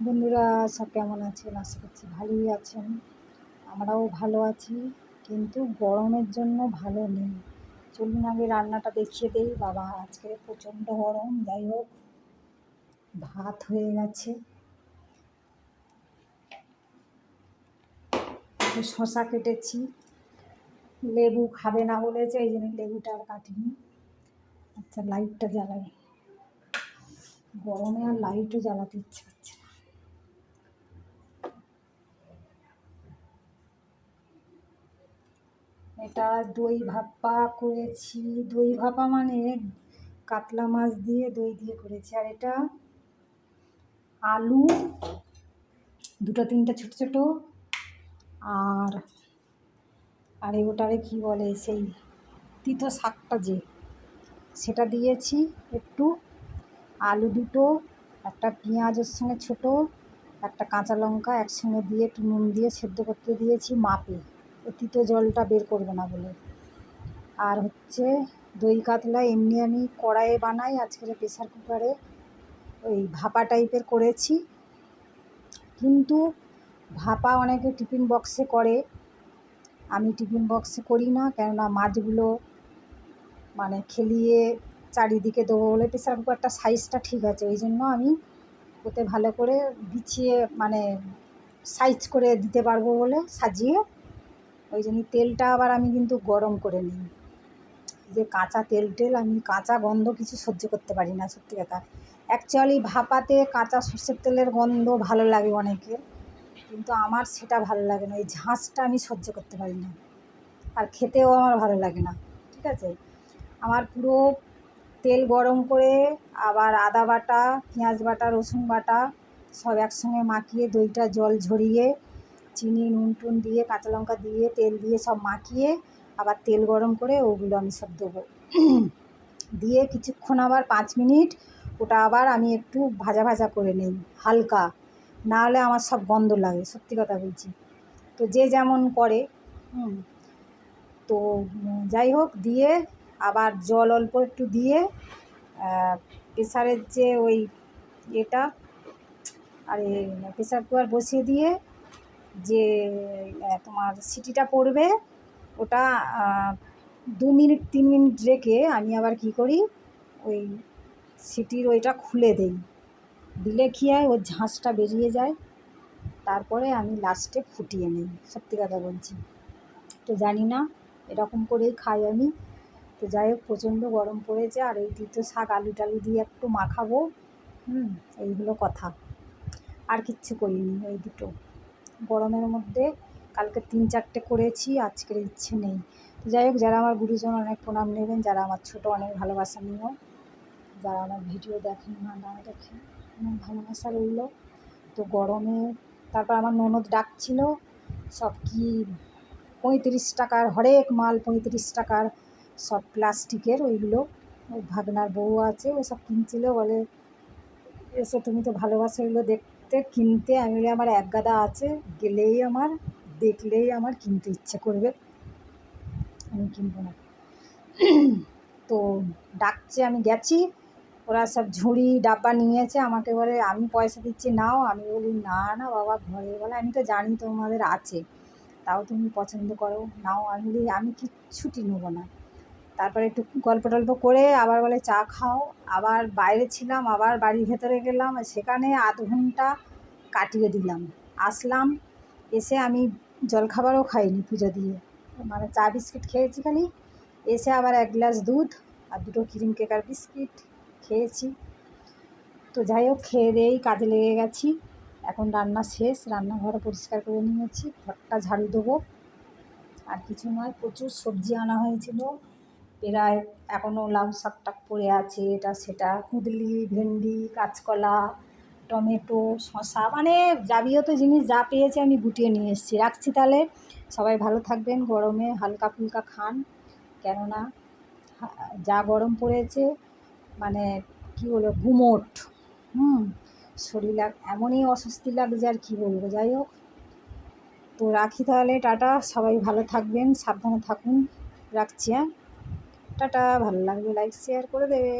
বন্ধুরা সব কেমন আছেন? আশা করছি ভালোই আছেন। আমরাও ভালো আছি, কিন্তু গরমের জন্য ভালো নেই। চলুন আগে রান্নাটা দেখিয়ে দেই। বাবা আজকে প্রচণ্ড গরম। যাই হোক, ভাত হয়ে গেছে, একটু শশা কেটেছি। লেবু খাবে না বলেছে, এই জন্য লেবুটা আর কাটিনি। আচ্ছা, লাইটটা জ্বালাই। গরমে আর লাইটও জ্বালাতে ইচ্ছে করছে না। এটা দই ভাপা করেছি। দই ভাপা মানে কাতলা মাছ দিয়ে দই দিয়ে করেছি। আর এটা আলু দুটো তিনটে ছোট ছোট, আর আর ওটারে কী বলে, সেই তিতো শাকটা যে, সেটা দিয়েছি একটু। আলু দুটো, একটা পেঁয়াজ ওর সঙ্গে ছোটো, একটা কাঁচা লঙ্কা একসঙ্গে দিয়ে একটু নুন দিয়ে সেদ্ধ করতে দিয়েছি মাপে, ও তিতো জলটা বের করবে না বলে। আর হচ্ছে দই কাতলা এমনি আমি কড়াইয়ে বানাই, আজকে প্রেসার কুকারে ওই ভাপা টাইপের করেছি। কিন্তু ভাপা অনেকে টিফিন বক্সে করে, আমি টিফিন বক্সে করি না, কেননা মাছগুলো মানে খেলিয়ে চারিদিকে দেবো বলে। প্রেসার কুকারটা সাইজটা ঠিক আছে, ওই জন্য আমি ওতে ভালো করে বিছিয়ে মানে সাইজ করে দিতে পারবো বলে সাজিয়ে, ওই জন্য তেলটা আবার আমি কিন্তু গরম করে নিই। যে কাঁচা তেল আমি কাঁচা গন্ধ কিছু সহ্য করতে পারি না, সত্যি কথা। অ্যাকচুয়ালি ভাপাতে কাঁচা সর্ষের তেলের গন্ধ ভালো লাগে অনেকের, কিন্তু আমার সেটা ভালো লাগে না। ওই ঝাঁঝটা আমি সহ্য করতে পারি না, আর খেতেও আমার ভালো লাগে না। ঠিক আছে, আমার পুরো তেল গরম করে আবার আদা বাটা, পেঁয়াজ বাটা, রসুন বাটা সব একসঙ্গে মাখিয়ে, দইটা জল ঝরিয়ে, চিনি নুন টুন দিয়ে, কাঁচা লঙ্কা দিয়ে, তেল দিয়ে সব মাখিয়ে আবার তেল গরম করে ওগুলো আমি সব দেবো। দিয়ে কিছুক্ষণ আবার 5 মিনিট ওটা আবার আমি একটু ভাজা ভাজা করে নিই হালকা, না হলে আমার সব গন্ধ লাগে, সত্যি কথা বলছি। তো যে যেমন করে। তো যাই হোক, দিয়ে আবার জল অল্প একটু দিয়ে প্রেসারের যে ওই এটা, আরে প্রেসার কুকার বসিয়ে দিয়ে যে তোমার সিটিটা পড়বে, ওটা 2 মিনিট 3 মিনিট রেখে আমি আবার কী করি, ওই সিটির ওইটা খুলে দিই। দিলে কী হয়, ওর ঝাঁঝটা বেরিয়ে যায়। তারপরে আমি লাস্টে ফুটিয়ে নিই, সত্যি কথা বলছি। তো জানি না, এরকম করেই খাই আমি। তো যাই হোক, প্রচণ্ড গরম পড়েছে, আর এই তিতো শাক আলু টালু দিয়ে একটু মাখাবো। এইগুলো কথা, আর কিচ্ছু করিনি। ওই দুটো গরমের মধ্যে কালকে 3-4টে করেছি, আজকের ইচ্ছে নেই। তো যাই হোক, যারা আমার গুরুজন অনেক প্রণাম নেবেন, যারা আমার ছোটো অনেক ভালোবাসা নিও, যারা আমার ভিডিও দেখেন না দেখেন অনেক ভালোবাসা রইল। তো গরমে তারপর আমার ননদ ডাকছিল, সব কি 35 টাকার হরেক মাল, 35 টাকার সব প্লাস্টিকের ওইগুলো। ওই ভাগনার বউ আছে, ও সব কিনছিল, বলে এসে তুমি তো ভালোবাসা এগুলো দেখতে কিনতে। আমি বলি আমার এক গাদা আছে, গেলেই আমার দেখলেই আমার কিনতে ইচ্ছে করবে, আমি কিনবো না। তো ডাকছে, আমি গেছি, ওরা সব ঝুড়ি ডাব্বা নিয়েছে, আমাকে বলে আমি পয়সা দিচ্ছি নাও। আমি বলি না না বাবা, ঘরে বলে আমি তো জানি তোমাদের আছে, তাও তুমি পছন্দ করো নাও। আমি বলি আমি কিচ্ছুটি নেবো না। তারপরে একটু গল্প টল্প করে আবার বলে চা খাও। আবার বাইরে ছিলাম, আবার বাড়ির ভেতরে গেলাম, সেখানে আধ ঘন্টা কাটিয়ে দিলাম। আসলাম, এসে আমি জলখাবারও খাইনি পুজো দিয়ে, মানে চা বিস্কিট খেয়েছি খালি। এসে আবার 1 গ্লাস দুধ আর 2টো ক্রিম কেক আর বিস্কিট খেয়েছি। তো যাই হোক, খেয়ে দিয়েই কাজে লেগে গেছি। এখন রান্না শেষ, রান্নাঘর পরিষ্কার করে নিয়েছি, ঘরটা ঝাড়ু দেবো। আর কিছু নয়, প্রচুর সবজি আনা হয়েছিল, প্রায় এখনও লাউ শাক টাক পড়ে আছে, এটা সেটা, কুঁদলি, ভেন্ডি, কাঁচকলা, টমেটো, শসা, মানে যাবতীয় জিনিস যা পেয়েছি আমি গুটিয়ে নিয়ে এসেছি। রাখছি তাহলে, সবাই ভালো থাকবেন, গরমে হালকা ফুলকা খান, কেননা যা গরম পড়েছে, মানে কী বলবো, গুমোট। শরীর এমনই অস্বস্তি লাগছে, আর কী বলবো। যাই হোক, তো রাখি তাহলে, টাটা, সবাই ভালো থাকবেন, সাবধানে থাকুন, রাখছি। টাটা, ভালো লাগলে লাইক শেয়ার করে দেবে।